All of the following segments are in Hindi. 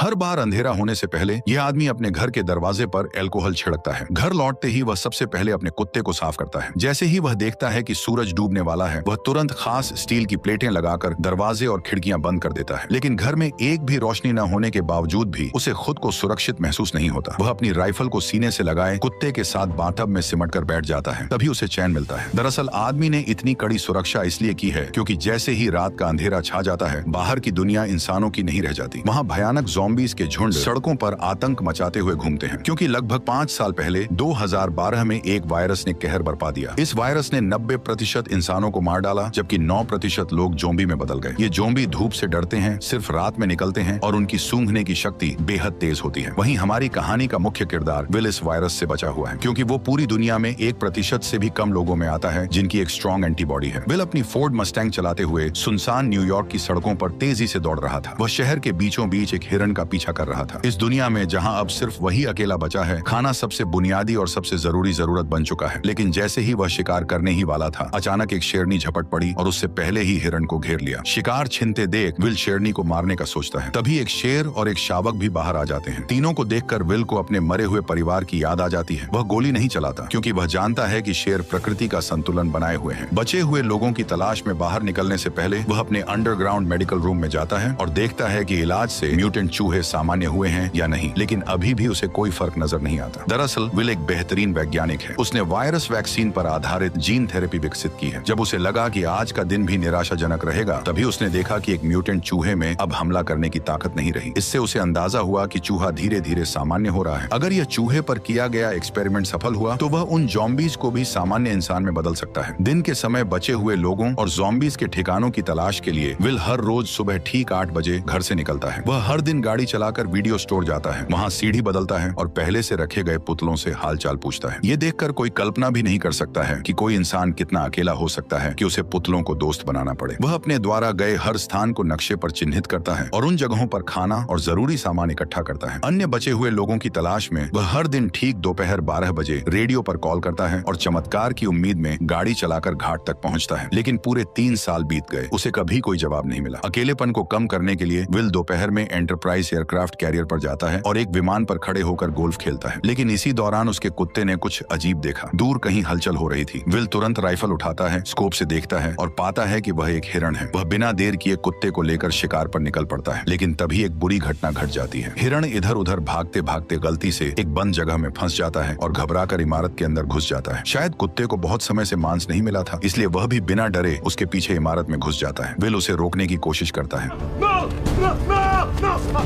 हर बार अंधेरा होने से पहले यह आदमी अपने घर के दरवाजे पर अल्कोहल छिड़कता है। घर लौटते ही वह सबसे पहले अपने कुत्ते को साफ करता है। जैसे ही वह देखता है कि सूरज डूबने वाला है, वह तुरंत खास स्टील की प्लेटें लगाकर दरवाजे और खिड़कियां बंद कर देता है। लेकिन घर में एक भी रोशनी न होने के बावजूद भी उसे खुद को सुरक्षित महसूस नहीं होता। वह अपनी राइफल को सीने से लगाए कुत्ते के साथ बाथटब में सिमट कर बैठ जाता है। तभी उसे चैन मिलता है। दरअसल आदमी ने इतनी कड़ी सुरक्षा इसलिए की है क्योंकि जैसे ही रात का अंधेरा छा जाता है, बाहर की दुनिया इंसानों की नहीं रह जाती। वहाँ भयानक ज़ॉम्बीज़ के झुंड सड़कों पर आतंक मचाते हुए घूमते हैं, क्योंकि लगभग 5 साल पहले 2012 में एक वायरस ने कहर बरपा दिया। इस वायरस ने 90% इंसानों को मार डाला, जबकि 9% लोग ज़ॉम्बी में बदल गए। ये ज़ॉम्बी धूप से डरते हैं, सिर्फ रात में निकलते हैं और उनकी सूंघने की शक्ति बेहद तेज होती है। वहीं हमारी कहानी का मुख्य किरदार विल इस वायरस से बचा हुआ है, क्योंकि वो पूरी दुनिया में 1% से भी कम लोगों में आता है जिनकी एक स्ट्रॉन्ग एंटीबॉडी है। विल अपनी फोर्ड मस्टैंग चलाते हुए सुनसान न्यूयॉर्क की सड़कों पर तेजी से दौड़ रहा था। वह शहर के बीचों बीच एक हिरण का पीछा कर रहा था। इस दुनिया में जहां अब सिर्फ वही अकेला बचा है, खाना सबसे बुनियादी और सबसे जरूरी जरूरत बन चुका है। लेकिन जैसे ही वह शिकार करने ही वाला था, अचानक एक शेरनी झपट पड़ी और उससे पहले ही हिरण को घेर लिया। शिकार छिनते देख विल शेरनी को मारने का सोचता है। तभी एक शेर और एक शावक भी बाहर आ जाते हैं। तीनों को देखकर विल को अपने मरे हुए परिवार की याद आ जाती है। वह गोली नहीं चलाता, क्योंकि वह जानता है कि शेर प्रकृति का संतुलन बनाए हुए हैं। बचे हुए लोगों की तलाश में बाहर निकलने से पहले वह अपने अंडरग्राउंड मेडिकल रूम में जाता है और देखता है कि इलाज से म्यूटेंट चूहे सामान्य हुए हैं या नहीं, लेकिन अभी भी उसे कोई फर्क नजर नहीं आता। दरअसल विल एक बेहतरीन वैज्ञानिक है। उसने वायरस वैक्सीन पर आधारित जीन थेरेपी विकसित की है। जब उसे लगा कि आज का दिन भी निराशाजनक रहेगा, तभी उसने देखा कि एक म्यूटेंट चूहे में अब हमला करने की ताकत नहीं रही। इससे उसे अंदाजा हुआ कि चूहा धीरे धीरे सामान्य हो रहा है। अगर यह चूहे पर किया गया एक्सपेरिमेंट सफल हुआ तो वह उन ज़ॉम्बीज़ को भी सामान्य इंसान में बदल सकता है। दिन के समय बचे हुए लोगों और ज़ॉम्बीज़ के ठिकानों की तलाश के लिए विल हर रोज सुबह ठीक 8 बजे घर से निकलता है। वह हर दिन गाड़ी चलाकर वीडियो स्टोर जाता है, वहाँ सीढ़ी बदलता है और पहले से रखे गए पुतलों से हालचाल पूछता है। ये देखकर कोई कल्पना भी नहीं कर सकता है कि कोई इंसान कितना अकेला हो सकता है कि उसे पुतलों को दोस्त बनाना पड़े। वह अपने द्वारा गए हर स्थान को नक्शे पर चिन्हित करता है और उन जगहों पर खाना और जरूरी सामान इकट्ठा करता है। अन्य बचे हुए लोगों की तलाश में वह हर दिन ठीक दोपहर 12 बजे रेडियो पर कॉल करता है और चमत्कार की उम्मीद में गाड़ी चलाकर घाट तक पहुंचता है। लेकिन पूरे 3 साल बीत गए, उसे कभी कोई जवाब नहीं मिला। अकेलेपन को कम करने के लिए विल दोपहर में एंटरप्राइज एयरक्राफ्ट कैरियर पर जाता है और एक विमान पर खड़े होकर गोल्फ खेलता है। लेकिन इसी दौरान उसके कुत्ते ने कुछ अजीब देखा। दूर कहीं हलचल हो रही थी। विल तुरंत राइफल उठाता है, स्कोप से देखता है और पाता है कि वह एक हिरण है। वह बिना देर किए कुत्ते को लेकर शिकार पर निकल पड़ता है। लेकिन तभी एक बुरी घटना घट जाती है। हिरण इधर उधर भागते भागते गलती से एक बंद जगह में फंस जाता है और घबराकर इमारत के अंदर घुस जाता है। शायद कुत्ते को बहुत समय से मांस नहीं मिला था, इसलिए वह भी बिना डरे उसके पीछे इमारत में घुस जाता है। विल उसे रोकने की कोशिश करता है।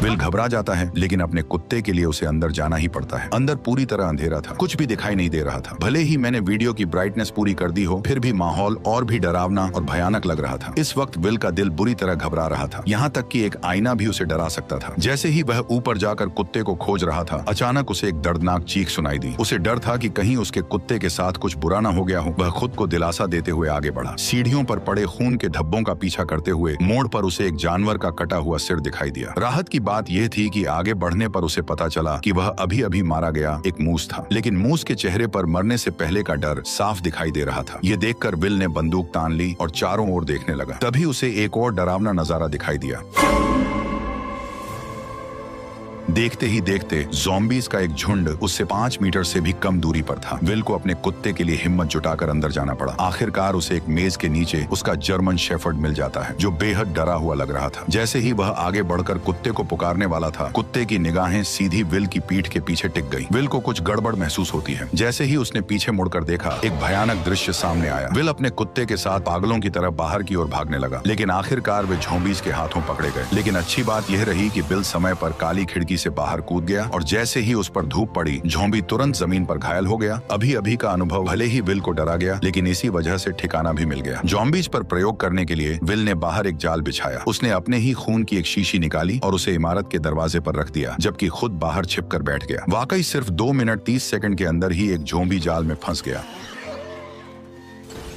विल घबरा जाता है, लेकिन अपने कुत्ते के लिए उसे अंदर जाना ही पड़ता है। अंदर पूरी तरह अंधेरा था, कुछ भी दिखाई नहीं दे रहा था। भले ही मैंने वीडियो की ब्राइटनेस पूरी कर दी हो, फिर भी माहौल और भी डरावना और भयानक लग रहा था। इस वक्त विल का दिल बुरी तरह घबरा रहा था, यहाँ तक कि एक आईना भी उसे डरा सकता था। जैसे ही वह ऊपर जाकर कुत्ते को खोज रहा था, अचानक उसे एक दर्दनाक चीख सुनाई दी। उसे डर था कि कहीं उसके कुत्ते के साथ कुछ बुरा न हो गया हो। वह खुद को दिलासा देते हुए आगे बढ़ा। सीढ़ियों पर पड़े खून के धब्बों का पीछा करते हुए मोड़ पर उसे एक जानवर का कटा हुआ सिर दिखाई दिया। राहत की बात यह थी कि आगे बढ़ने पर उसे पता चला कि वह अभी अभी मारा गया एक मूस था। लेकिन मूस के चेहरे पर मरने से पहले का डर साफ दिखाई दे रहा था। ये देखकर विल ने बंदूक तान ली और चारों ओर देखने लगा। तभी उसे एक और डरावना नजारा दिखाई दिया। देखते ही देखते ज़ॉम्बीज का एक झुंड उससे 5 मीटर से भी कम दूरी पर था। विल को अपने कुत्ते के लिए हिम्मत जुटाकर अंदर जाना पड़ा। आखिरकार उसे एक मेज के नीचे उसका जर्मन शेफर्ड मिल जाता है, जो बेहद डरा हुआ लग रहा था। जैसे ही वह आगे बढ़कर कुत्ते को पुकारने वाला था, कुत्ते की निगाहें सीधी विल की पीठ के पीछे टिक गई। विल को कुछ गड़बड़ महसूस होती है। जैसे ही उसने पीछे मुड़कर देखा, एक भयानक दृश्य सामने आया। विल अपने कुत्ते के साथ पागलों की तरह बाहर की ओर भागने लगा, लेकिन आखिरकार वे ज़ॉम्बीज के हाथों पकड़े गए। लेकिन अच्छी बात यह रही कि विल समय पर काली खिड़की से बाहर कूद गया और जैसे ही उस पर धूप पड़ी, ज़ॉम्बी तुरंत जमीन पर घायल हो गया। अभी अभी का अनुभव भले ही विल को डरा गया, लेकिन इसी वजह से ठिकाना भी मिल गया। ज़ॉम्बीज पर प्रयोग करने के लिए विल ने बाहर एक जाल बिछाया। उसने अपने ही खून की एक शीशी निकाली और उसे इमारत के दरवाजे पर रख दिया, जबकि खुद बाहर छिपकर बैठ गया। वाकई सिर्फ 2 मिनट 30 सेकंड के अंदर ही एक ज़ॉम्बी जाल में फंस गया।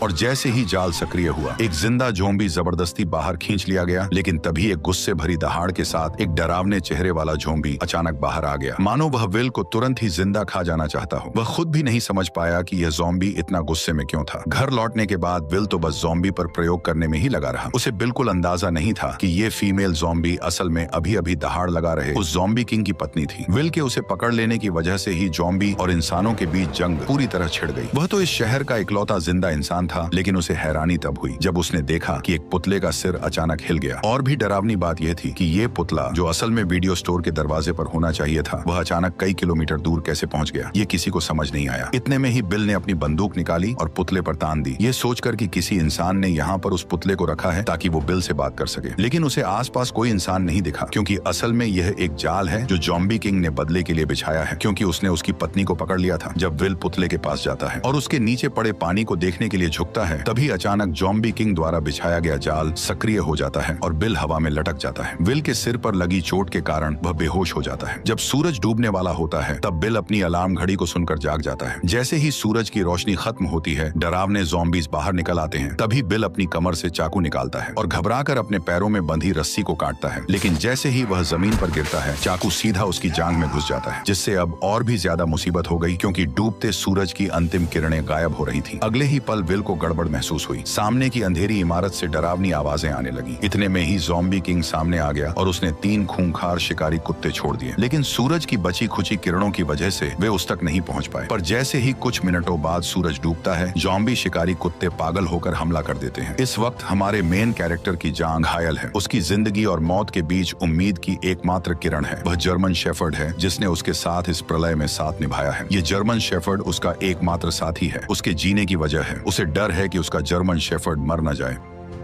और जैसे ही जाल सक्रिय हुआ, एक जिंदा ज़ॉम्बी जबरदस्ती बाहर खींच लिया गया। लेकिन तभी एक गुस्से भरी दहाड़ के साथ एक डरावने चेहरे वाला ज़ॉम्बी अचानक बाहर आ गया, मानो वह विल को तुरंत ही जिंदा खा जाना चाहता हो। वह खुद भी नहीं समझ पाया कि यह ज़ॉम्बी इतना गुस्से में क्यों था। घर लौटने के बाद विल तो बस ज़ॉम्बी पर प्रयोग करने में ही लगा रहा। उसे बिल्कुल अंदाजा नहीं था कि ये फीमेल ज़ॉम्बी असल में अभी अभी दहाड़ लगा रहे उस ज़ॉम्बी किंग की पत्नी थी। विल के उसे पकड़ लेने की वजह से ही ज़ॉम्बी और इंसानों के बीच जंग पूरी तरह छिड़ गई। वह तो इस शहर का इकलौता जिंदा इंसान था, लेकिन उसे हैरानी तब हुई जब उसने देखा कि एक पुतले का सिर अचानक हिल गया। और भी डरावनी बात यह थी कि ये पुतला, जो असल में वीडियो स्टोर के दरवाजे पर होना चाहिए था, वह अचानक कई किलोमीटर दूर कैसे पहुंच गया, ये किसी को समझ नहीं आया। इतने में ही बिल ने अपनी बंदूक निकाली और पुतले पर तान दी, ये सोचकर कि किसी इंसान ने यहाँ पर उस पुतले को रखा है ताकि वो बिल से बात कर सके। लेकिन उसे आसपास कोई इंसान नहीं दिखा, क्योंकि असल में यह एक जाल है जो ज़ॉम्बी किंग ने बदले के लिए बिछाया है, क्योंकि उसने उसकी पत्नी को पकड़ लिया था। जब विल पुतले के पास जाता है और उसके नीचे पड़े पानी को देखने के लिए झुकता है, तभी अचानक ज़ॉम्बी किंग द्वारा बिछाया गया जाल सक्रिय हो जाता है और बिल हवा में लटक जाता है। विल के सिर पर लगी चोट के कारण वह बेहोश हो जाता है। जब सूरज डूबने वाला होता है, तब बिल अपनी अलार्म घड़ी को सुनकर जाग जाता है। जैसे ही सूरज की रोशनी खत्म होती है, डरावने ज़ॉम्बीज बाहर निकल आते हैं। तभी बिल अपनी कमर से चाकू निकालता है और घबराकर अपने पैरों में बंधी रस्सी को काटता है। लेकिन जैसे ही वह जमीन पर गिरता है, चाकू सीधा उसकी जांघ में घुस जाता है, जिससे अब और भी ज्यादा मुसीबत हो गई, क्योंकि डूबते सूरज की अंतिम किरणें गायब हो रही थी। अगले ही पल विल को गड़बड़ महसूस हुई। सामने की अंधेरी इमारत से डरावनी आवाजें आने लगी। इतने में ही ज़ॉम्बी किंग सामने आ गया और उसने 3 खूंखार शिकारी कुत्ते छोड़ दिए। लेकिन सूरज की बची खुची किरणों की वजह से वे उस तक नहीं पहुंच पाए। पर जैसे ही कुछ मिनटों बाद सूरज डूबता है, ज़ॉम्बी शिकारी कुत्ते पागल होकर हमला कर देते हैं। इस वक्त हमारे मेन कैरेक्टर की जान घायल है। उसकी जिंदगी और मौत के बीच उम्मीद की एकमात्र किरण है। वह जर्मन शेफर्ड है, जिसने उसके साथ इस प्रलय में साथ निभाया है। ये जर्मन शेफर्ड उसका एकमात्र साथी है, उसके जीने की वजह है। उसे डर है कि उसका जर्मन शेफर्ड मर न जाए।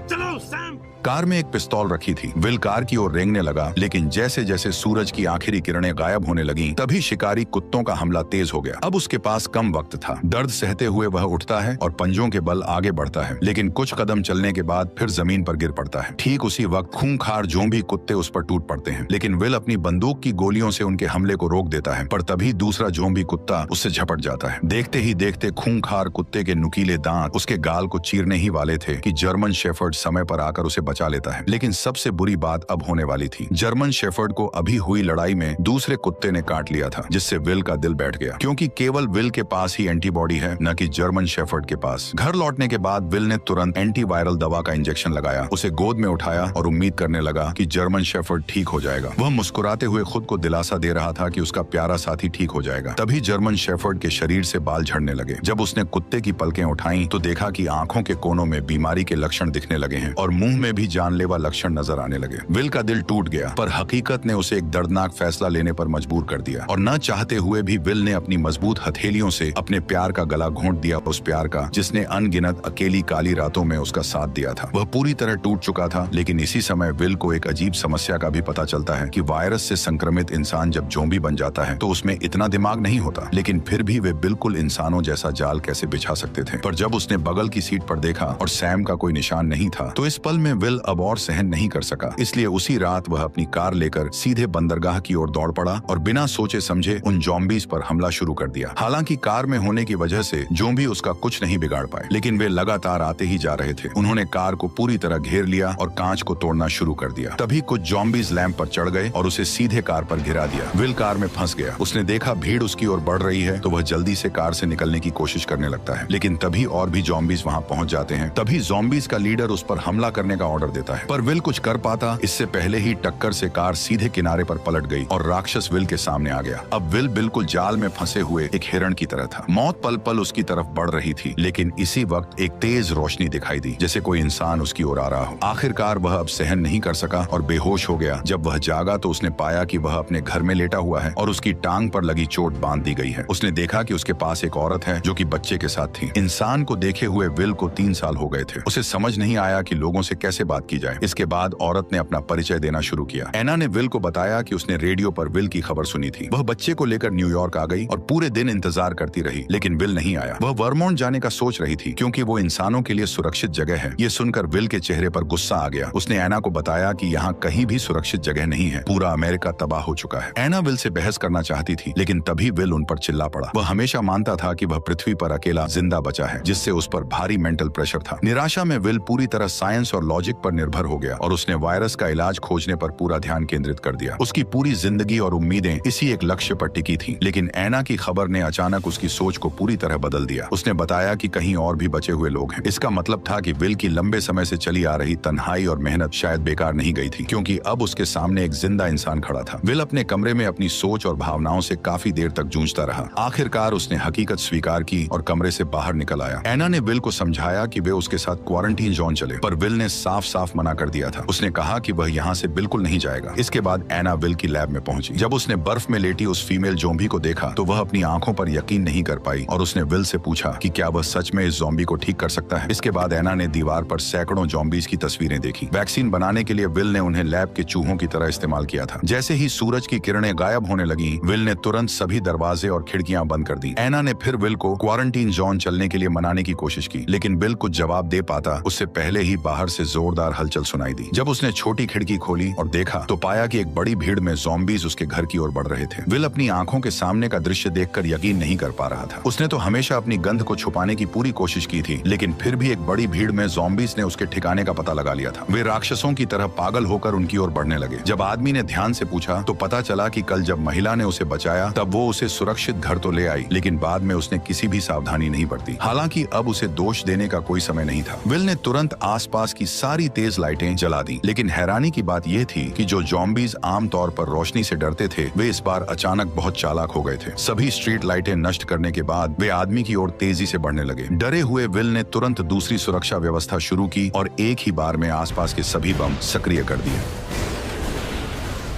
चलो सैम। कार में एक पिस्तौल रखी थी। विल कार की ओर रेंगने लगा, लेकिन जैसे जैसे सूरज की आखिरी किरणें गायब होने लगीं, तभी शिकारी कुत्तों का हमला तेज हो गया। अब उसके पास कम वक्त था। दर्द सहते हुए वह उठता है और पंजों के बल आगे बढ़ता है, लेकिन कुछ कदम चलने के बाद फिर जमीन पर गिर पड़ता है। ठीक उसी वक्त खूंखार ज़ॉम्बी कुत्ते उस पर टूट पड़ते हैं, लेकिन विल अपनी बंदूक की गोलियों से उनके हमले को रोक देता है। पर तभी दूसरा ज़ॉम्बी कुत्ता उससे झपट जाता है। देखते ही देखते खूंखार कुत्ते के नुकीले दांत उसके गाल को चीरने ही वाले थे कि जर्मन शेफर्ड समय पर आकर उसे बचा लेता है। लेकिन सबसे बुरी बात अब होने वाली थी। जर्मन शेफर्ड को अभी हुई लड़ाई में दूसरे कुत्ते ने काट लिया था, जिससे विल का दिल बैठ गया, क्योंकि केवल विल के पास ही एंटीबॉडी है, न कि जर्मन शेफर्ड के पास। घर लौटने के बाद विल ने तुरंत एंटीवायरल दवा का इंजेक्शन लगाया, उसे गोद में उठाया और उम्मीद करने लगा कि जर्मन शेफर्ड ठीक हो जाएगा। वह मुस्कुराते हुए खुद को दिलासा दे रहा था कि उसका प्यारा साथी ठीक हो जाएगा। तभी जर्मन शेफर्ड के शरीर से बाल झड़ने लगे। जब उसने कुत्ते की पलकें उठाई तो देखा कि आंखों के कोनों में बीमारी के लक्षण दिखने लगे हैं और मुंह में भी जानलेवा लक्षण नजर आने लगे। विल का दिल टूट गया, पर हकीकत ने उसे एक दर्दनाक फैसला लेने पर मजबूर कर दिया और न चाहते हुए भी विल ने अपनी मजबूत हथेलियों से अपने प्यार का गला घोंट दिया, उस प्यार का जिसने अनगिनत अकेली काली रातों में उसका साथ दिया था। वह पूरी तरह टूट चुका था। लेकिन इसी समय विल को एक अजीब समस्या का भी पता चलता है कि वायरस से संक्रमित इंसान जब ज़ॉम्बी बन जाता है तो उसमें इतना दिमाग नहीं होता, लेकिन फिर भी वे बिल्कुल इंसानों जैसा जाल कैसे बिछा सकते थे। पर जब उसने बगल की सीट पर देखा और सैम का कोई निशान नहीं था, तो इस पल में विल अब और सहन नहीं कर सका। इसलिए उसी रात वह अपनी कार लेकर सीधे बंदरगाह की ओर दौड़ पड़ा और बिना सोचे समझे उन ज़ॉम्बीज पर हमला शुरू कर दिया। हालांकि कार में होने की वजह से ज़ॉम्बी उसका कुछ नहीं बिगाड़ पाए, लेकिन वे लगातार आते ही जा रहे थे। उन्होंने कार को पूरी तरह घेर लिया और कांच को तोड़ना शुरू कर दिया। तभी कुछ ज़ॉम्बीज लैंप पर चढ़ गए और उसे सीधे कार पर गिरा दिया। विल कार में फंस गया। उसने देखा भीड़ उसकी ओर बढ़ रही है, तो वह जल्दी से कार से निकलने की कोशिश करने लगता है, लेकिन तभी और भी ज़ॉम्बीज वहां पहुंच जाते हैं। तभी ज़ॉम्बीज का लीडर उस पर हमला करने का ऑर्डर देता है, पर विल कुछ कर पाता इससे पहले ही टक्कर से कार सीधे किनारे पर पलट गई और राक्षस विल के सामने आ गया। अब विल बिल्कुल जाल में फंसे हुए एक हिरण की तरह था। मौत पल पल उसकी तरफ बढ़ रही थी, लेकिन इसी वक्त एक तेज रोशनी दिखाई दी, जैसे कोई इंसान उसकी ओर आ रहा हो। आखिरकार वह अब सहन नहीं कर सका और बेहोश हो गया। जब वह जागा तो उसने पाया कि वह अपने घर में लेटा हुआ है और उसकी टांग पर लगी चोट बांध दी गई है। उसने देखा कि उसके पास एक औरत है जो कि बच्चे के साथ थी। इंसान को देखे हुए विल को 3 साल हो गए थे। उसे समझ नहीं आया कि लोगों से कैसे बात की जाए। इसके बाद औरत ने अपना परिचय देना शुरू किया। एना ने विल को बताया कि उसने रेडियो पर विल की खबर सुनी थी। वह बच्चे को लेकर न्यूयॉर्क आ गई और पूरे दिन इंतजार करती रही, लेकिन विल नहीं आया। वह वर्मोंट जाने का सोच रही थी क्योंकि वो इंसानों के लिए सुरक्षित जगह है। ये सुनकर विल के चेहरे पर गुस्सा आ गया। उसने एना को बताया कि यहाँ कहीं भी सुरक्षित जगह नहीं है, पूरा अमेरिका तबाह हो चुका है। एना विल से बहस करना चाहती थी, लेकिन तभी विल उन पर चिल्ला पड़ा। वह हमेशा मानता था कि वह पृथ्वी पर अकेला जिंदा बचा है, जिससे उस पर भारी मेंटल प्रेशर था। निराशा में विल पूरी तरह साइंस और लॉजिक पर निर्भर हो गया और उसने वायरस का इलाज खोजने पर पूरा ध्यान केंद्रित कर दिया। उसकी पूरी जिंदगी और उम्मीदें इसी एक लक्ष्य पर टिकी थी। लेकिन एना की खबर ने अचानक उसकी सोच को पूरी तरह बदल दिया। उसने बताया कि कहीं और भी बचे हुए लोग हैं। इसका मतलब था कि विल की लंबे समय से चली आ रही तन्हाई और मेहनत शायद बेकार नहीं गई थी, क्योंकि अब उसके सामने एक जिंदा इंसान खड़ा था। विल अपने कमरे में अपनी सोच और भावनाओं से काफी देर तक जूझता रहा। आखिरकार उसने हकीकत स्वीकार की और कमरे से बाहर निकल आया। एना ने विल को समझाया कि वे उसके साथ क्वारंटीन जोन चले, पर विल ने साफ साफ मना कर दिया था। उसने कहा कि वह यहाँ से बिल्कुल नहीं जाएगा। इसके बाद एना विल की लैब में पहुंची। जब उसने बर्फ में लेटी उस फीमेल ज़ॉम्बी को देखा तो वह अपनी आंखों पर यकीन नहीं कर पाई और उसने विल से पूछा कि क्या वह सच में इस ज़ॉम्बी को ठीक कर सकता है। इसके बाद एना ने दीवार पर सैकड़ों ज़ॉम्बीज की तस्वीरें देखी। वैक्सीन बनाने के लिए विल ने उन्हें लैब के चूहों की तरह इस्तेमाल किया था। जैसे ही सूरज की किरणें गायब होने लगी, विल ने तुरंत सभी दरवाजे और खिड़कियां बंद कर दी। एना ने फिर विल को क्वारंटीन जोन चलने के लिए मनाने की कोशिश की, लेकिन विल कुछ जवाब दे पाता उससे पहले ही बाहर से जोरदार हलचल सुनाई दी। जब उसने छोटी खिड़की खोली और देखा तो पाया कि एक बड़ी भीड़ में ज़ॉम्बीज उसके घर की ओर बढ़ रहे थे। विल अपनी आंखों के सामने का दृश्य देखकर यकीन नहीं कर पा रहा था। उसने तो हमेशा अपनी गंध को छुपाने की पूरी कोशिश की थी, लेकिन फिर भी एक बड़ी भीड़ में ज़ॉम्बीज ने उसके ठिकाने का पता लगा लिया था। वे राक्षसों की तरह पागल होकर उनकी ओर बढ़ने लगे। जब आदमी ने ध्यान से पूछा तो पता चला कि कल जब महिला ने उसे बचाया तब वो उसे सुरक्षित घर तो ले आई, लेकिन बाद में उसने किसी भी सावधानी नहीं बरती। हालांकि अब उसे दोष देने का कोई समय नहीं था। विल ने तुरंत आसपास की सारी तेज लाइटें जला दी, लेकिन हैरानी की बात यह थी कि जो ज़ॉम्बीज आमतौर पर रोशनी से डरते थे, वे इस बार अचानक बहुत चालाक हो गए थे। सभी स्ट्रीट लाइटें नष्ट करने के बाद वे आदमी की ओर तेजी से बढ़ने लगे। डरे हुए विल ने तुरंत दूसरी सुरक्षा व्यवस्था शुरू की और एक ही बार में आसपास के सभी बम सक्रिय कर दिए।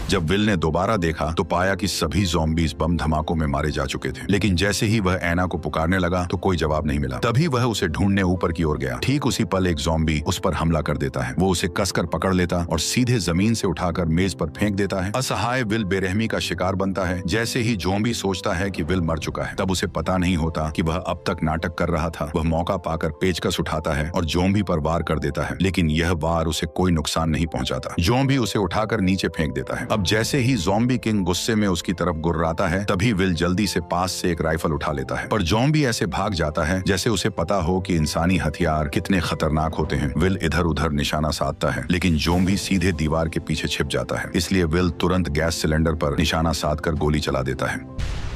जब विल ने दोबारा देखा तो पाया कि सभी ज़ॉम्बीज बम धमाकों में मारे जा चुके थे, लेकिन जैसे ही वह एना को पुकारने लगा तो कोई जवाब नहीं मिला। तभी वह उसे ढूंढने ऊपर की ओर गया। ठीक उसी पल एक ज़ॉम्बी उस पर हमला कर देता है। वो उसे कसकर पकड़ लेता और सीधे जमीन से उठाकर मेज पर फेंक देता है। असहाय विल बेरहमी का शिकार बनता है। जैसे ही ज़ॉम्बी सोचता है कि विल मर चुका है, तब उसे पता नहीं होता कि वह अब तक नाटक कर रहा था। वह मौका पाकर पेचकस उठाता है और ज़ॉम्बी पर वार कर देता है, लेकिन यह वार उसे कोई नुकसान नहीं पहुंचाता। ज़ॉम्बी उसे उठाकर नीचे फेंक देता है। अब जैसे ही ज़ॉम्बी किंग गुस्से में उसकी तरफ गुर्राता है, तभी विल जल्दी से पास से एक राइफल उठा लेता है, पर ज़ॉम्बी ऐसे भाग जाता है जैसे उसे पता हो कि इंसानी हथियार कितने खतरनाक होते हैं। विल इधर उधर निशाना साधता है, लेकिन ज़ॉम्बी सीधे दीवार के पीछे छिप जाता है। इसलिए विल तुरंत गैस सिलेंडर पर निशाना साधकर गोली चला देता है।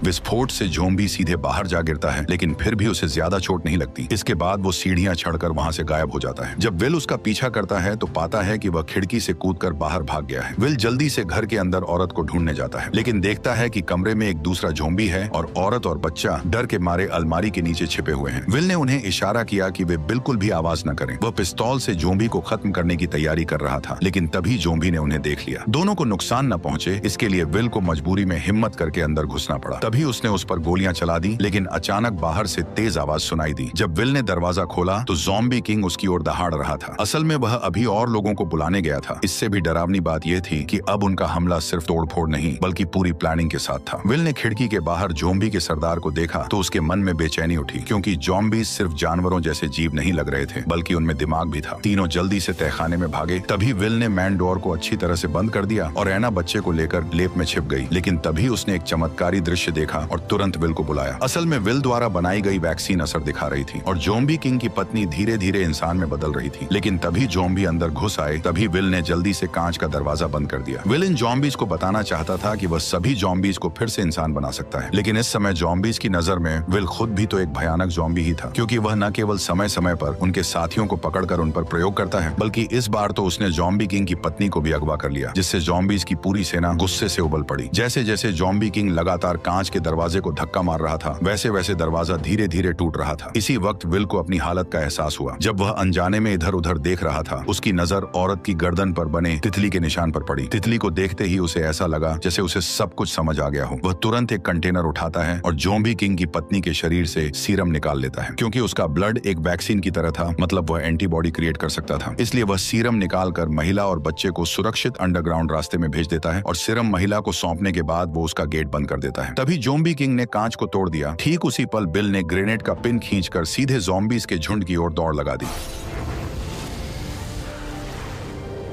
विस्फोट से ज़ॉम्बी सीधे बाहर जा गिरता है, लेकिन फिर भी उसे ज्यादा चोट नहीं लगती। इसके बाद वो सीढ़ियां चढ़कर वहां से गायब हो जाता है। जब विल उसका पीछा करता है तो पाता है कि वह खिड़की से कूदकर बाहर भाग गया है। विल जल्दी से घर के अंदर औरत को ढूंढने जाता है, लेकिन देखता है कि कमरे में एक दूसरा ज़ॉम्बी है और औरत और बच्चा डर के मारे अलमारी के नीचे छिपे हुए हैं। विल ने उन्हें इशारा किया कि वे बिल्कुल भी आवाज न करें। वह पिस्तौल से ज़ॉम्बी को खत्म करने की तैयारी कर रहा था, लेकिन तभी ज़ॉम्बी ने उन्हें देख लिया। दोनों को नुकसान न पहुंचे, इसके लिए विल को मजबूरी में हिम्मत करके अंदर घुसना पड़ा। तभी उसने उस पर गोलियां चला दी, लेकिन अचानक बाहर से तेज आवाज सुनाई दी। जब विल ने दरवाजा खोला तो ज़ॉम्बी किंग उसकी ओर दहाड़ रहा था। असल में वह अभी और लोगों को बुलाने गया था। इससे भी डरावनी बात यह थी कि अब उनका हमला सिर्फ तोड़फोड़ नहीं बल्कि पूरी प्लानिंग के साथ था। विल ने खिड़की के बाहर ज़ॉम्बी के सरदार को देखा तो उसके मन में बेचैनी उठी, क्योंकि ज़ॉम्बी सिर्फ जानवरों जैसे जीव नहीं लग रहे थे, बल्कि उनमें दिमाग भी था। तीनों जल्दी से तहखाने में भागे। तभी विल ने मैन डोर को अच्छी तरह से बंद कर दिया और एना बच्चे को लेकर लेप में छिप गई। लेकिन तभी उसने एक चमत्कारी दृश्य देखा और तुरंत विल को बुलाया। असल में विल द्वारा बनाई गई वैक्सीन असर दिखा रही थी और ज़ॉम्बी किंग की पत्नी धीरे धीरे इंसान में बदल रही थी। लेकिन तभी ज़ॉम्बी अंदर घुस आए। तभी विल ने जल्दी से कांच का दरवाजा बंद कर दिया। विल इन ज़ॉम्बीज को बताना चाहता था कि वह सभी ज़ॉम्बीज को फिर से इंसान बना सकता है, लेकिन इस समय ज़ॉम्बीज की नजर में विल खुद भी तो एक भयानक ज़ॉम्बी ही था, क्योंकि वह न केवल समय समय पर उनके साथियों को पकड़कर उन पर प्रयोग करता है, बल्कि इस बार तो उसने ज़ॉम्बी किंग की पत्नी को भी अगवा कर लिया, जिससे ज़ॉम्बीज की पूरी सेना गुस्से से उबल पड़ी। जैसे जैसे ज़ॉम्बी किंग लगातार कांच कांच के दरवाजे को धक्का मार रहा था, वैसे वैसे दरवाजा धीरे धीरे टूट रहा था। इसी वक्त विल को अपनी हालत का एहसास हुआ। जब वह अनजाने में इधर उधर देख रहा था, उसकी नजर औरत की गर्दन पर बने तितली के निशान पर पड़ी। तितली को देखते ही उसे ऐसा लगा जैसे उसे सब कुछ समझ आ गया हो। वह तुरंत एक कंटेनर उठाता है और ज़ॉम्बी किंग की पत्नी के शरीर से सीरम निकाल लेता है। क्योंकि उसका ब्लड एक वैक्सीन की तरह था, मतलब वह एंटीबॉडी क्रिएट कर सकता था, इसलिए वह सीरम निकालकर महिला और बच्चे को सुरक्षित अंडरग्राउंड रास्ते में भेज देता है और सीरम महिला को सौंपने के बाद वो उसका गेट बंद कर देता है। तभी ज़ॉम्बी किंग ने कांच को तोड़ दिया। ठीक उसी पल बिल ने ग्रेनेड का पिन खींचकर सीधे ज़ॉम्बीज के झुंड की ओर दौड़ लगा दी।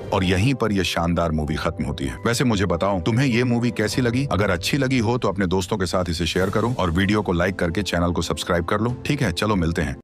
और यहीं पर यह शानदार मूवी खत्म होती है। वैसे मुझे बताओ, तुम्हें यह मूवी कैसी लगी? अगर अच्छी लगी हो तो अपने दोस्तों के साथ इसे शेयर करो और वीडियो को लाइक करके चैनल को सब्सक्राइब कर लो। ठीक है, चलो मिलते हैं।